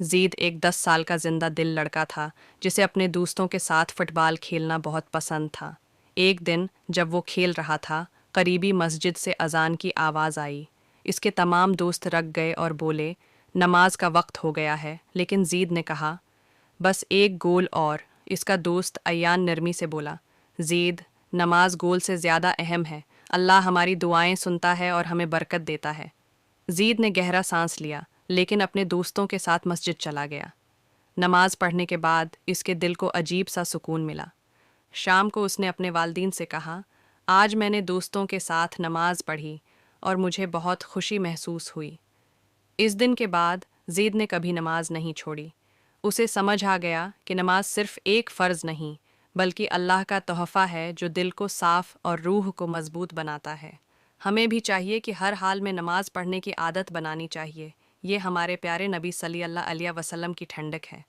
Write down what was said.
زید ایک 10 سال کا زندہ دل لڑکا تھا جسے اپنے دوستوں کے ساتھ فٹ بال کھیلنا بہت پسند تھا۔ ایک دن جب وہ کھیل رہا تھا، قریبی مسجد سے اذان کی آواز آئی۔ اس کے تمام دوست رک گئے اور بولے، نماز کا وقت ہو گیا ہے۔ لیکن زید نے کہا، بس ایک گول اور۔ اس کا دوست ایان نرمی سے بولا، زید، نماز گول سے زیادہ اہم ہے۔ اللہ ہماری دعائیں سنتا ہے اور ہمیں برکت دیتا ہے۔ زید نے گہرا سانس لیا، لیکن اپنے دوستوں کے ساتھ مسجد چلا گیا۔ نماز پڑھنے کے بعد اس کے دل کو عجیب سا سکون ملا۔ شام کو اس نے اپنے والدین سے کہا، آج میں نے دوستوں کے ساتھ نماز پڑھی اور مجھے بہت خوشی محسوس ہوئی۔ اس دن کے بعد زید نے کبھی نماز نہیں چھوڑی۔ اسے سمجھ آ گیا کہ نماز صرف ایک فرض نہیں، بلکہ اللہ کا تحفہ ہے جو دل کو صاف اور روح کو مضبوط بناتا ہے۔ ہمیں بھی چاہیے کہ ہر حال میں نماز پڑھنے کی عادت بنانی چاہیے۔ یہ ہمارے پیارے نبی صلی اللہ علیہ وسلم کی ٹھنڈک ہے۔